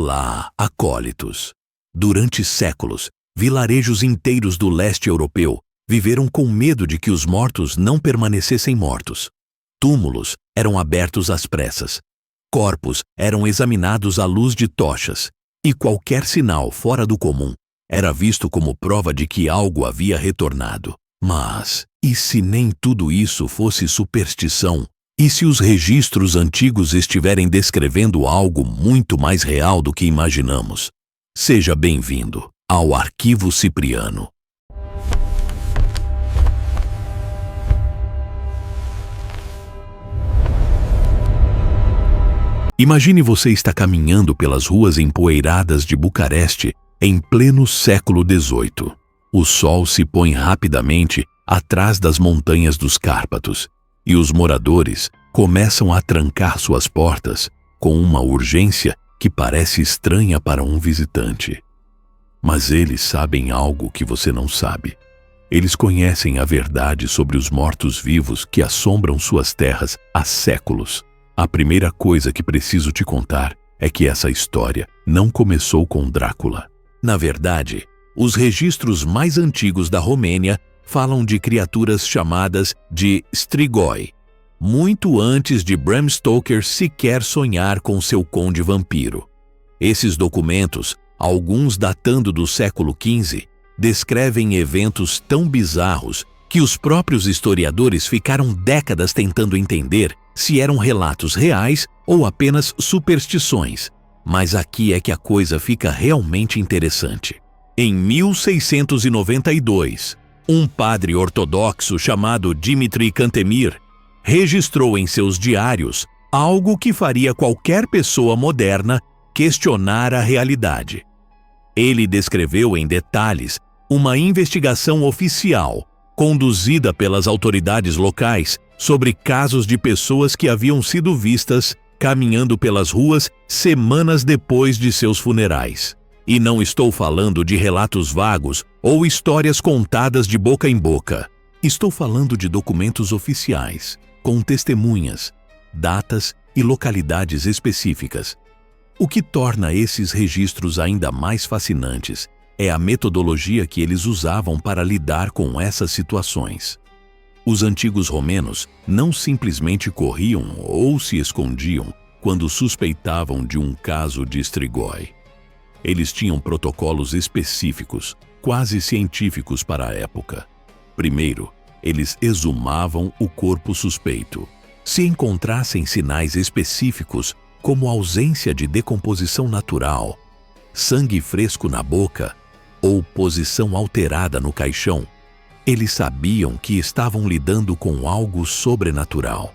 Olá, acólitos! Durante séculos, vilarejos inteiros do leste europeu viveram com medo de que os mortos não permanecessem mortos. Túmulos eram abertos às pressas. Corpos eram examinados à luz de tochas, e qualquer sinal fora do comum era visto como prova de que algo havia retornado. Mas, e se nem tudo isso fosse superstição? E se os registros antigos estiverem descrevendo algo muito mais real do que imaginamos? Seja bem-vindo ao Arquivo Cipriano. Imagine você está caminhando pelas ruas empoeiradas de Bucareste em pleno século XVIII. O sol se põe rapidamente atrás das montanhas dos Cárpatos e os moradores começam a trancar suas portas com uma urgência que parece estranha para um visitante. Mas eles sabem algo que você não sabe. Eles conhecem a verdade sobre os mortos-vivos que assombram suas terras há séculos. A primeira coisa que preciso te contar é que essa história não começou com Drácula. Na verdade, os registros mais antigos da Romênia falam de criaturas chamadas de strigoi, muito antes de Bram Stoker sequer sonhar com seu conde vampiro. Esses documentos, alguns datando do século XV, descrevem eventos tão bizarros que os próprios historiadores ficaram décadas tentando entender se eram relatos reais ou apenas superstições. Mas aqui é que a coisa fica realmente interessante. Em 1692, um padre ortodoxo chamado Dmitri Cantemir registrou em seus diários algo que faria qualquer pessoa moderna questionar a realidade. Ele descreveu em detalhes uma investigação oficial conduzida pelas autoridades locais sobre casos de pessoas que haviam sido vistas caminhando pelas ruas semanas depois de seus funerais. E não estou falando de relatos vagos ou histórias contadas de boca em boca. Estou falando de documentos oficiais, com testemunhas, datas e localidades específicas. O que torna esses registros ainda mais fascinantes é a metodologia que eles usavam para lidar com essas situações. Os antigos romenos não simplesmente corriam ou se escondiam quando suspeitavam de um caso de strigoi. Eles tinham protocolos específicos, quase científicos para a época. Primeiro, eles exumavam o corpo suspeito. Se encontrassem sinais específicos, como ausência de decomposição natural, sangue fresco na boca ou posição alterada no caixão, eles sabiam que estavam lidando com algo sobrenatural.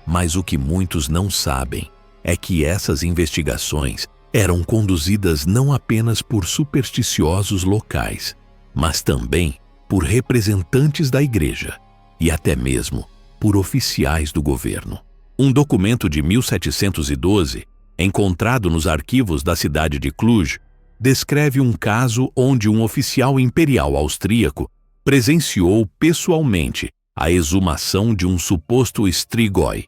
Mas o que muitos não sabem é que essas investigações eram conduzidas não apenas por supersticiosos locais, mas também por representantes da igreja e até mesmo por oficiais do governo. Um documento de 1712, encontrado nos arquivos da cidade de Cluj, descreve um caso onde um oficial imperial austríaco presenciou pessoalmente a exumação de um suposto strigoi.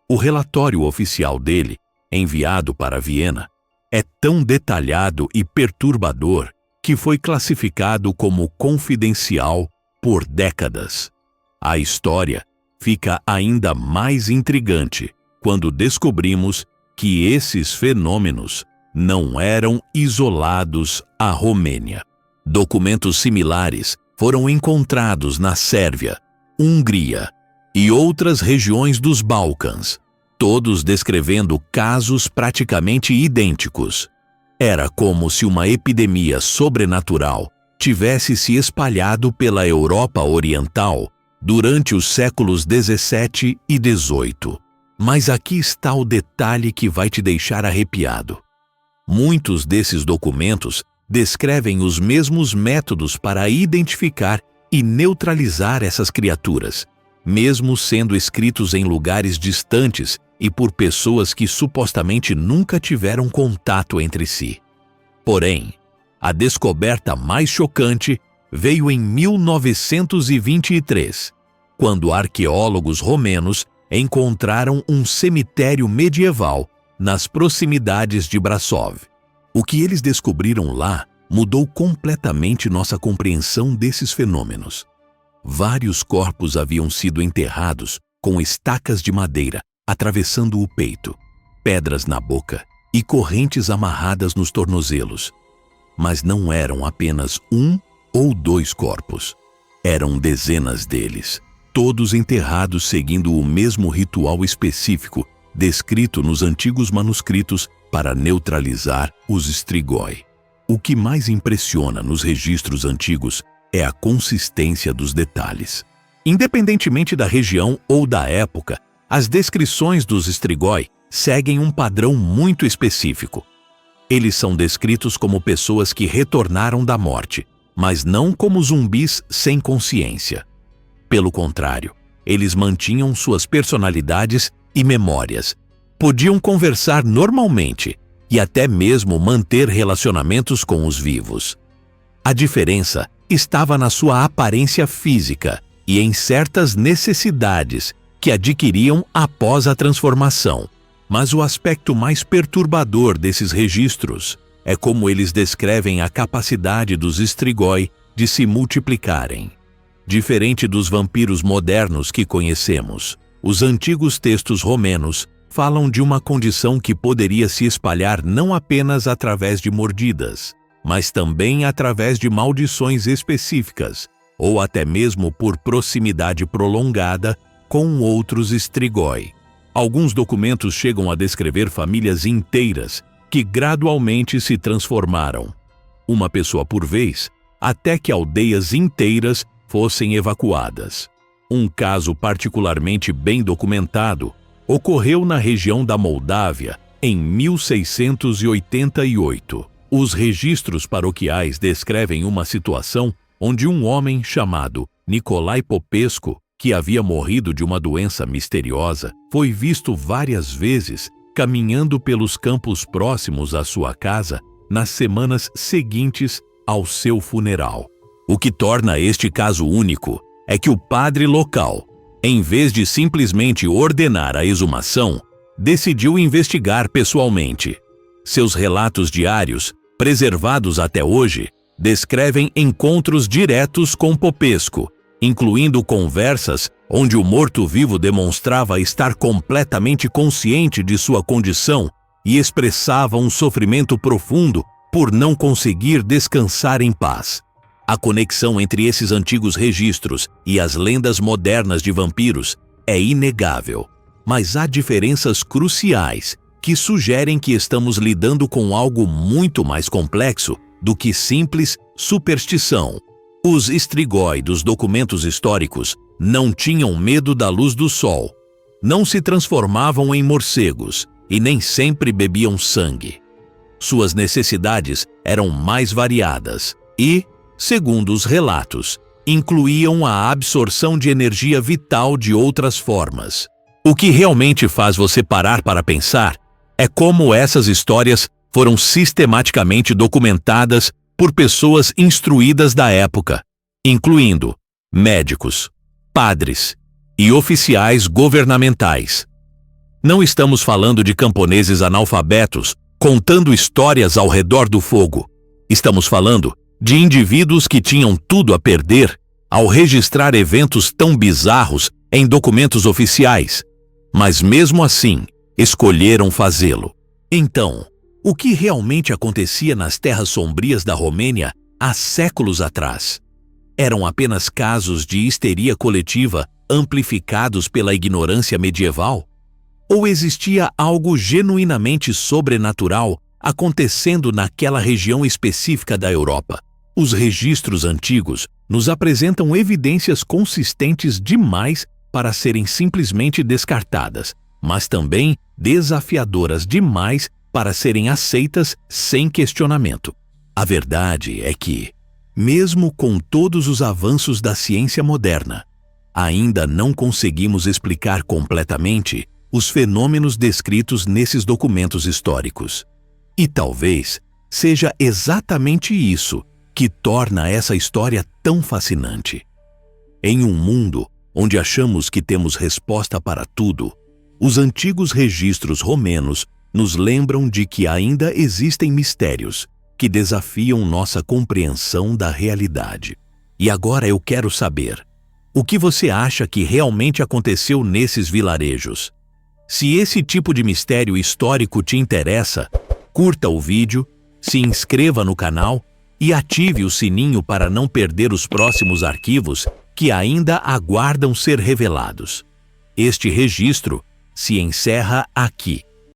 O relatório oficial dele, enviado para Viena, é tão detalhado e perturbador que foi classificado como confidencial por décadas. A história fica ainda mais intrigante quando descobrimos que esses fenômenos não eram isolados à Romênia. Documentos similares foram encontrados na Sérvia, Hungria e outras regiões dos Balcãs, todos descrevendo casos praticamente idênticos. Era como se uma epidemia sobrenatural tivesse se espalhado pela Europa Oriental durante os séculos XVII e XVIII. Mas aqui está o detalhe que vai te deixar arrepiado. Muitos desses documentos descrevem os mesmos métodos para identificar e neutralizar essas criaturas, mesmo sendo escritos em lugares distantes e por pessoas que supostamente nunca tiveram contato entre si. Porém, a descoberta mais chocante veio em 1923, quando arqueólogos romenos encontraram um cemitério medieval nas proximidades de Brașov. O que eles descobriram lá mudou completamente nossa compreensão desses fenômenos. Vários corpos haviam sido enterrados com estacas de madeira atravessando o peito, pedras na boca e correntes amarradas nos tornozelos. Mas não eram apenas um ou dois corpos. Eram dezenas deles, todos enterrados seguindo o mesmo ritual específico descrito nos antigos manuscritos para neutralizar os strigoi. O que mais impressiona nos registros antigos é a consistência dos detalhes. Independentemente da região ou da época, as descrições dos strigoi seguem um padrão muito específico. Eles são descritos como pessoas que retornaram da morte, mas não como zumbis sem consciência. Pelo contrário, eles mantinham suas personalidades e memórias, podiam conversar normalmente e até mesmo manter relacionamentos com os vivos. A diferença estava na sua aparência física e em certas necessidades que adquiriam após a transformação. Mas o aspecto mais perturbador desses registros é como eles descrevem a capacidade dos strigoi de se multiplicarem. Diferente dos vampiros modernos que conhecemos, os antigos textos romenos falam de uma condição que poderia se espalhar não apenas através de mordidas, mas também através de maldições específicas, ou até mesmo por proximidade prolongada com outros strigoi. Alguns documentos chegam a descrever famílias inteiras que gradualmente se transformaram, uma pessoa por vez, até que aldeias inteiras fossem evacuadas. Um caso particularmente bem documentado ocorreu na região da Moldávia em 1688. Os registros paroquiais descrevem uma situação onde um homem chamado Nicolae Popescu, que havia morrido de uma doença misteriosa, foi visto várias vezes caminhando pelos campos próximos à sua casa nas semanas seguintes ao seu funeral. O que torna este caso único é que o padre local, em vez de simplesmente ordenar a exumação, decidiu investigar pessoalmente. Seus relatos diários, preservados até hoje, descrevem encontros diretos com Popescu, incluindo conversas onde o morto-vivo demonstrava estar completamente consciente de sua condição e expressava um sofrimento profundo por não conseguir descansar em paz. A conexão entre esses antigos registros e as lendas modernas de vampiros é inegável, mas há diferenças cruciais que sugerem que estamos lidando com algo muito mais complexo do que simples superstição. Os strigoi dos documentos históricos não tinham medo da luz do sol, não se transformavam em morcegos e nem sempre bebiam sangue. Suas necessidades eram mais variadas e, segundo os relatos, incluíam a absorção de energia vital de outras formas. O que realmente faz você parar para pensar é como essas histórias foram sistematicamente documentadas por pessoas instruídas da época, incluindo médicos, padres e oficiais governamentais. Não estamos falando de camponeses analfabetos contando histórias ao redor do fogo. Estamos falando de indivíduos que tinham tudo a perder ao registrar eventos tão bizarros em documentos oficiais, mas mesmo assim escolheram fazê-lo. Então, o que realmente acontecia nas terras sombrias da Romênia há séculos atrás? Eram apenas casos de histeria coletiva amplificados pela ignorância medieval? Ou existia algo genuinamente sobrenatural acontecendo naquela região específica da Europa? Os registros antigos nos apresentam evidências consistentes demais para serem simplesmente descartadas, mas também desafiadoras demais para serem aceitas sem questionamento. A verdade é que, mesmo com todos os avanços da ciência moderna, ainda não conseguimos explicar completamente os fenômenos descritos nesses documentos históricos. E talvez seja exatamente isso que torna essa história tão fascinante. Em um mundo onde achamos que temos resposta para tudo, os antigos registros romenos nos lembram de que ainda existem mistérios que desafiam nossa compreensão da realidade. E agora eu quero saber, o que você acha que realmente aconteceu nesses vilarejos? Se esse tipo de mistério histórico te interessa, curta o vídeo, se inscreva no canal e ative o sininho para não perder os próximos arquivos que ainda aguardam ser revelados. Este registro se encerra aqui.